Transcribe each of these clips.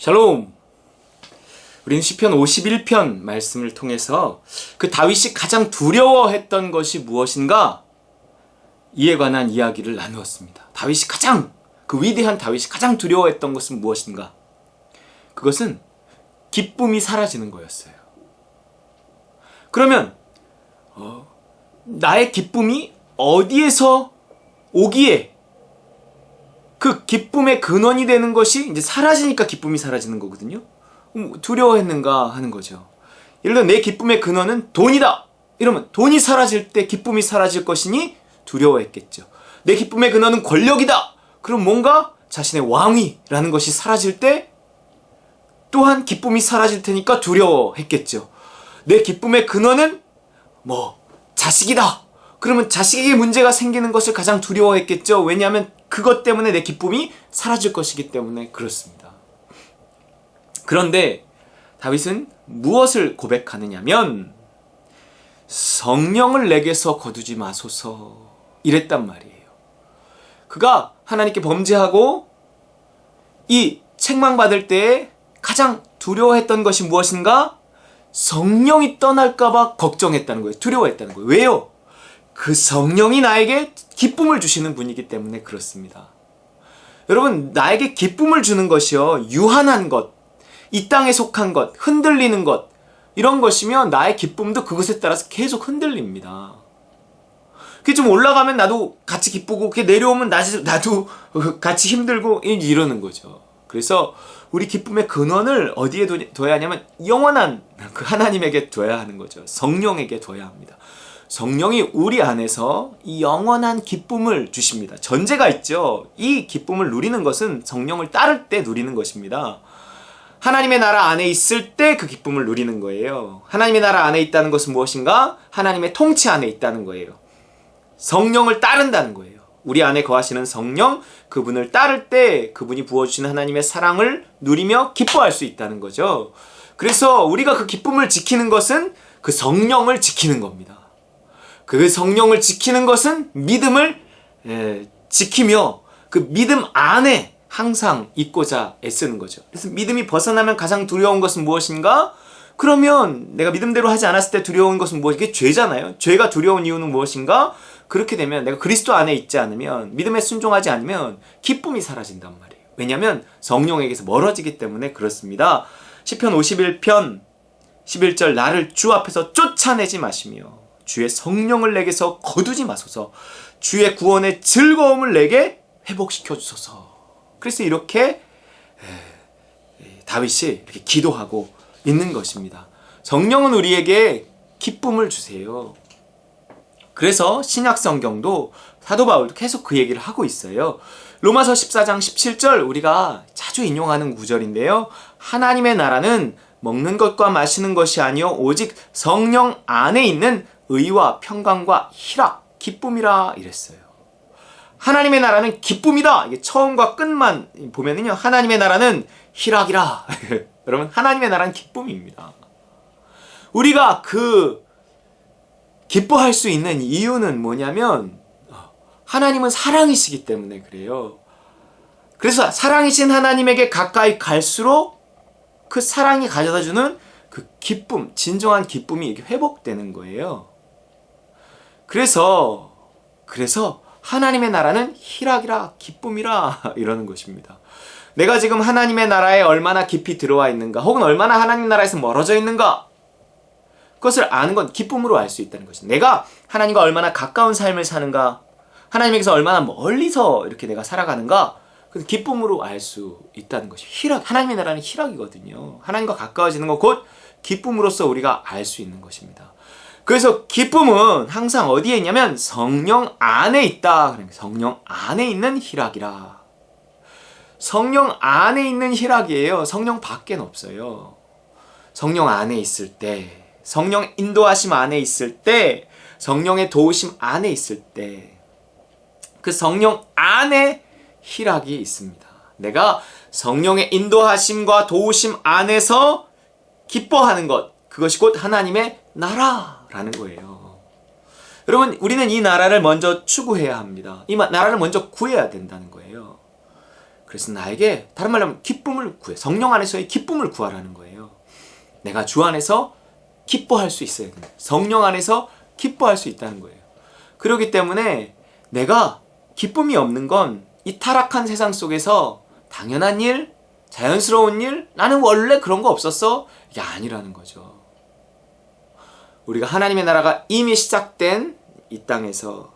샬롬! 우리는 시편 51편 말씀을 통해서 그 다윗이 가장 두려워했던 것이 무엇인가? 이에 관한 이야기를 나누었습니다. 그 위대한 다윗이 가장 두려워했던 것은 무엇인가? 그것은 기쁨이 사라지는 거였어요. 그러면 나의 기쁨이 어디에서 오기에 그 기쁨의 근원이 되는 것이 이제 사라지니까 기쁨이 사라지는 거거든요. 두려워했는가 하는 거죠. 예를 들어 내 기쁨의 근원은 돈이다. 이러면 돈이 사라질 때 기쁨이 사라질 것이니 두려워했겠죠. 내 기쁨의 근원은 권력이다. 그럼 뭔가 자신의 왕위라는 것이 사라질 때 또한 기쁨이 사라질 테니까 두려워했겠죠. 내 기쁨의 근원은 자식이다. 그러면 자식에게 문제가 생기는 것을 가장 두려워했겠죠. 왜냐하면 그것 때문에 내 기쁨이 사라질 것이기 때문에 그렇습니다. 그런데 다윗은 무엇을 고백하느냐면 성령을 내게서 거두지 마소서 이랬단 말이에요. 그가 하나님께 범죄하고 이 책망받을 때에 가장 두려워했던 것이 무엇인가? 성령이 떠날까봐 걱정했다는 거예요. 두려워했다는 거예요. 왜요? 그 성령이 나에게 기쁨을 주시는 분이기 때문에 그렇습니다. 여러분, 나에게 기쁨을 주는 것이요, 유한한 것, 이 땅에 속한 것, 흔들리는 것, 이런 것이면 나의 기쁨도 그것에 따라서 계속 흔들립니다. 그게 좀 올라가면 나도 같이 기쁘고, 그게 내려오면 나도 같이 힘들고 이러는 거죠. 그래서 우리 기쁨의 근원을 어디에 둬야 하냐면 영원한 그 하나님에게 둬야 하는 거죠. 성령에게 둬야 합니다. 성령이 우리 안에서 이 영원한 기쁨을 주십니다. 전제가 있죠. 이 기쁨을 누리는 것은 성령을 따를 때 누리는 것입니다. 하나님의 나라 안에 있을 때 그 기쁨을 누리는 거예요. 하나님의 나라 안에 있다는 것은 무엇인가? 하나님의 통치 안에 있다는 거예요. 성령을 따른다는 거예요. 우리 안에 거하시는 성령, 그분을 따를 때 그분이 부어주시는 하나님의 사랑을 누리며 기뻐할 수 있다는 거죠. 그래서 우리가 그 기쁨을 지키는 것은 그 성령을 지키는 겁니다. 그 성령을 지키는 것은 믿음을 지키며 그 믿음 안에 항상 있고자 애쓰는 거죠. 그래서 믿음이 벗어나면 가장 두려운 것은 무엇인가? 그러면 내가 믿음대로 하지 않았을 때 두려운 것은 무엇인가? 이게 죄잖아요. 죄가 두려운 이유는 무엇인가? 그렇게 되면 내가 그리스도 안에 있지 않으면, 믿음에 순종하지 않으면 기쁨이 사라진단 말이에요. 왜냐하면 성령에게서 멀어지기 때문에 그렇습니다. 시편 51편 11절, 나를 주 앞에서 쫓아내지 마시며 주의 성령을 내게서 거두지 마소서. 주의 구원의 즐거움을 내게 회복시켜 주소서. 그래서 이렇게 다윗이 이렇게 기도하고 있는 것입니다. 성령은 우리에게 기쁨을 주세요. 그래서 신약 성경도 사도 바울도 계속 그 얘기를 하고 있어요. 로마서 14장 17절 우리가 자주 인용하는 구절인데요. 하나님의 나라는 먹는 것과 마시는 것이 아니요 오직 성령 안에 있는 의와 평강과 희락, 기쁨이라 이랬어요. 하나님의 나라는 기쁨이다. 이게 처음과 끝만 보면은요. 하나님의 나라는 희락이라. 여러분, 하나님의 나라는 기쁨입니다. 우리가 기뻐할 수 있는 이유는 뭐냐면 하나님은 사랑이시기 때문에 그래요. 그래서 사랑이신 하나님에게 가까이 갈수록 그 사랑이 가져다주는 그 기쁨, 진정한 기쁨이 이렇게 회복되는 거예요. 그래서 하나님의 나라는 희락이라 기쁨이라 이러는 것입니다. 내가 지금 하나님의 나라에 얼마나 깊이 들어와 있는가, 혹은 얼마나 하나님 나라에서 멀어져 있는가, 그것을 아는 건 기쁨으로 알 수 있다는 것입니다. 내가 하나님과 얼마나 가까운 삶을 사는가, 하나님에게서 얼마나 멀리서 이렇게 내가 살아가는가, 그 기쁨으로 알 수 있다는 것이 희락, 하나님의 나라는 희락이거든요. 하나님과 가까워지는 것 곧 기쁨으로써 우리가 알 수 있는 것입니다. 그래서 기쁨은 항상 어디에 있냐면 성령 안에 있다. 그러니까 성령 안에 있는 희락이라. 성령 안에 있는 희락이에요. 성령 밖엔 없어요. 성령 안에 있을 때, 성령 인도하심 안에 있을 때, 성령의 도우심 안에 있을 때, 그 성령 안에 희락이 있습니다. 내가 성령의 인도하심과 도우심 안에서 기뻐하는 것, 그것이 곧 하나님의 나라라는 거예요. 여러분, 우리는 이 나라를 먼저 추구해야 합니다. 이 나라를 먼저 구해야 된다는 거예요. 그래서 나에게 다른 말로 하면 기쁨을 구해. 성령 안에서의 기쁨을 구하라는 거예요. 내가 주 안에서 기뻐할 수 있어야 된다. 성령 안에서 기뻐할 수 있다는 거예요. 그렇기 때문에 내가 기쁨이 없는 건 이 타락한 세상 속에서 당연한 일, 자연스러운 일, 나는 원래 그런 거 없었어? 이게 아니라는 거죠. 우리가 하나님의 나라가 이미 시작된 이 땅에서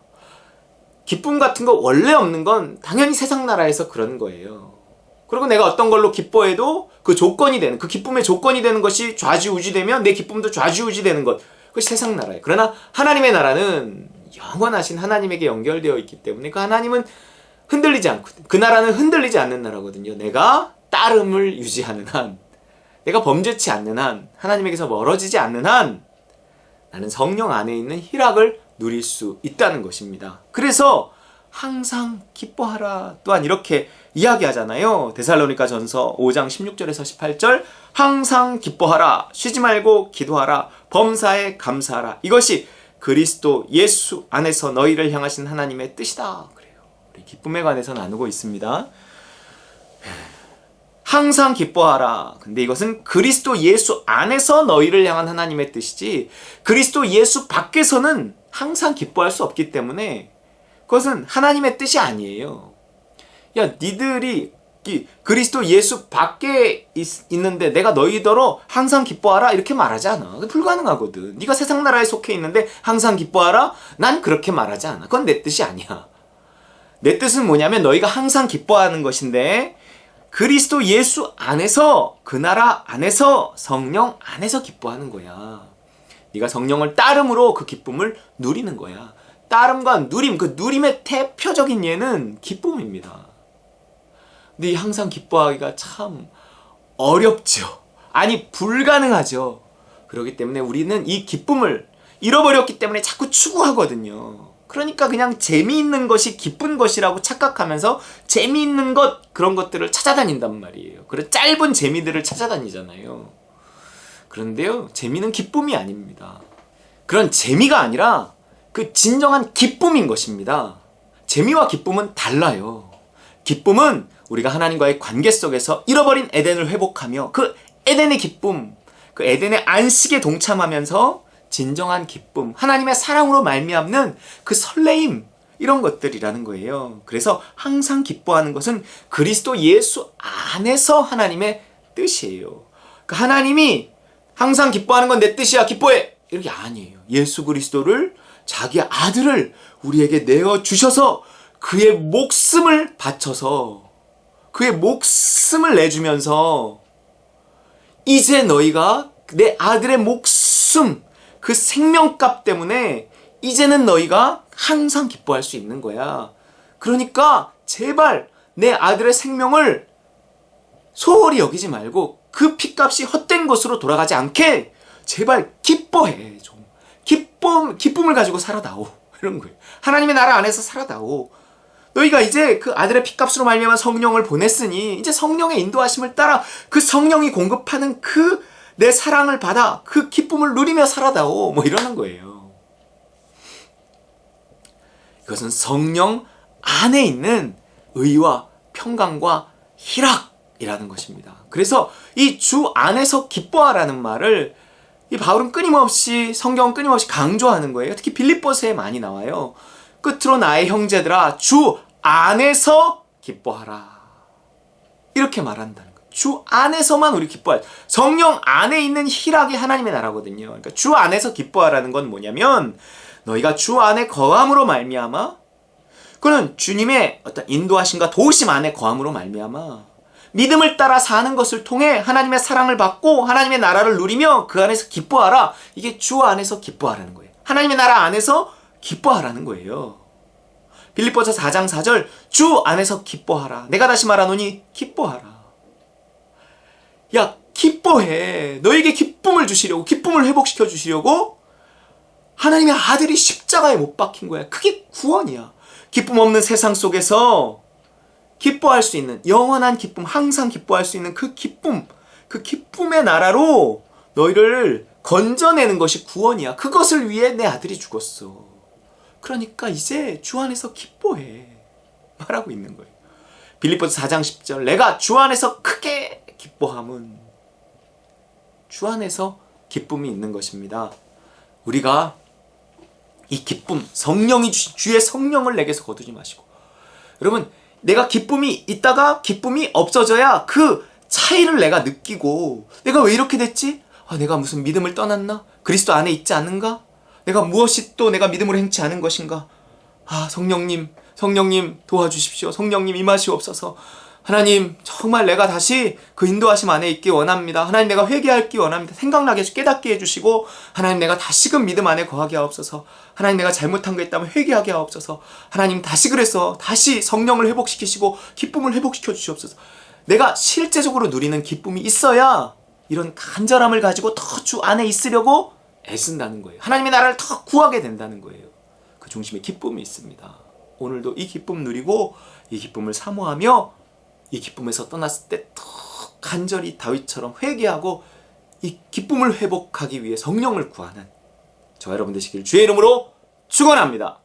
기쁨 같은 거 원래 없는 건 당연히 세상 나라에서 그런 거예요. 그리고 내가 어떤 걸로 기뻐해도 그 조건이 되는, 그 기쁨의 조건이 되는 것이 좌지우지되면 내 기쁨도 좌지우지되는 것, 그것이 세상 나라예요. 그러나 하나님의 나라는 영원하신 하나님에게 연결되어 있기 때문에 그 하나님은 흔들리지 않거든요. 그 나라는 흔들리지 않는 나라거든요. 내가 따름을 유지하는 한, 내가 범죄치 않는 한, 하나님에게서 멀어지지 않는 한 나는 성령 안에 있는 희락을 누릴 수 있다는 것입니다. 그래서 항상 기뻐하라 또한 이렇게 이야기하잖아요. 데살로니가 전서 5장 16절에서 18절 항상 기뻐하라, 쉬지 말고 기도하라, 범사에 감사하라, 이것이 그리스도 예수 안에서 너희를 향하신 하나님의 뜻이다. 그래요. 우리 기쁨에 관해서 나누고 있습니다. 항상 기뻐하라. 근데 이것은 그리스도 예수 안에서 너희를 향한 하나님의 뜻이지 그리스도 예수 밖에서는 항상 기뻐할 수 없기 때문에 그것은 하나님의 뜻이 아니에요. 야, 니들이 그리스도 예수 밖에 있는데 내가 너희더러 항상 기뻐하라 이렇게 말하지 않아. 불가능하거든. 네가 세상 나라에 속해 있는데 항상 기뻐하라? 난 그렇게 말하지 않아. 그건 내 뜻이 아니야. 내 뜻은 뭐냐면 너희가 항상 기뻐하는 것인데 그리스도 예수 안에서, 그 나라 안에서, 성령 안에서 기뻐하는 거야. 네가 성령을 따름으로 그 기쁨을 누리는 거야. 따름과 누림, 그 누림의 대표적인 예는 기쁨입니다. 근데 이 항상 기뻐하기가 참 어렵죠. 아니, 불가능하죠. 그렇기 때문에 우리는 이 기쁨을 잃어버렸기 때문에 자꾸 추구하거든요. 그러니까 그냥 재미있는 것이 기쁜 것이라고 착각하면서 재미있는 것, 그런 것들을 찾아다닌단 말이에요. 그런 짧은 재미들을 찾아다니잖아요. 그런데요, 재미는 기쁨이 아닙니다. 그런 재미가 아니라 그 진정한 기쁨인 것입니다. 재미와 기쁨은 달라요. 기쁨은 우리가 하나님과의 관계 속에서 잃어버린 에덴을 회복하며 그 에덴의 기쁨, 그 에덴의 안식에 동참하면서 진정한 기쁨, 하나님의 사랑으로 말미암는 그 설레임, 이런 것들이라는 거예요. 그래서 항상 기뻐하는 것은 그리스도 예수 안에서 하나님의 뜻이에요. 그러니까 하나님이 항상 기뻐하는 건 내 뜻이야, 기뻐해! 이렇게 아니에요. 예수 그리스도를, 자기 아들을 우리에게 내어주셔서 그의 목숨을 바쳐서 그의 목숨을 내주면서 이제 너희가 내 아들의 목숨, 그 생명값 때문에 이제는 너희가 항상 기뻐할 수 있는 거야. 그러니까 제발 내 아들의 생명을 소홀히 여기지 말고 그 피값이 헛된 것으로 돌아가지 않게 제발 기뻐해. 좀 기쁨을 가지고 살아다오. 이런 거예요. 하나님의 나라 안에서 살아다오. 너희가 이제 그 아들의 피값으로 말미암아 성령을 보냈으니 이제 성령의 인도하심을 따라 그 성령이 공급하는 그 내 사랑을 받아 그 기쁨을 누리며 살아다오. 뭐 이러는 거예요. 이것은 성령 안에 있는 의와 평강과 희락이라는 것입니다. 그래서 이 주 안에서 기뻐하라는 말을 이 바울은 끊임없이, 성경은 끊임없이 강조하는 거예요. 특히 빌립보서에 많이 나와요. 끝으로 나의 형제들아, 주 안에서 기뻐하라. 이렇게 말한다는 거예요. 주 안에서만 우리 기뻐할. 성령 안에 있는 희락이 하나님의 나라거든요. 그러니까 주 안에서 기뻐하라는 건 뭐냐면 너희가 주 안에 거함으로 말미암아, 그는 주님의 어떤 인도하심과 도우심 안에 거함으로 말미암아 믿음을 따라 사는 것을 통해 하나님의 사랑을 받고 하나님의 나라를 누리며 그 안에서 기뻐하라. 이게 주 안에서 기뻐하라는 거예요. 하나님의 나라 안에서 기뻐하라는 거예요. 빌립보서 4장 4절 주 안에서 기뻐하라. 내가 다시 말하노니 기뻐하라. 야, 기뻐해. 너에게 기쁨을 주시려고, 기쁨을 회복시켜 주시려고 하나님의 아들이 십자가에 못 박힌 거야. 그게 구원이야. 기쁨 없는 세상 속에서 기뻐할 수 있는 영원한 기쁨, 항상 기뻐할 수 있는 그 기쁨, 그 기쁨의 나라로 너희를 건져내는 것이 구원이야. 그것을 위해 내 아들이 죽었어. 그러니까 이제 주 안에서 기뻐해. 말하고 있는 거예요. 빌립보서 4장 10절 내가 주 안에서 크게 기뻐함은 주 안에서 기쁨이 있는 것입니다. 우리가 이 기쁨, 성령이 주신 주의 성령을 내게서 거두지 마시고, 여러분, 내가 기쁨이 있다가 기쁨이 없어져야 그 차이를 내가 느끼고, 내가 왜 이렇게 됐지? 내가 무슨 믿음을 떠났나? 그리스도 안에 있지 않은가? 내가 무엇이 또 내가 믿음으로 행치 않은 것인가? 성령님 도와주십시오. 성령님 임하시옵소서. 하나님, 정말 내가 다시 그 인도하심 안에 있기 원합니다. 하나님, 내가 회개하기 원합니다. 생각나게 깨닫게 해주시고, 하나님, 내가 다시금 믿음 안에 거하게 하옵소서. 하나님, 내가 잘못한 거 있다면 회개하게 하옵소서. 하나님, 다시 그래서 다시 성령을 회복시키시고 기쁨을 회복시켜 주시옵소서. 내가 실제적으로 누리는 기쁨이 있어야 이런 간절함을 가지고 더 주 안에 있으려고 애쓴다는 거예요. 하나님의 나라를 더 구하게 된다는 거예요. 그 중심에 기쁨이 있습니다. 오늘도 이 기쁨 누리고 이 기쁨을 사모하며 이 기쁨에서 떠났을 때 더 간절히 다윗처럼 회개하고 이 기쁨을 회복하기 위해 성령을 구하는 저와 여러분 되시길 주의 이름으로 축원합니다.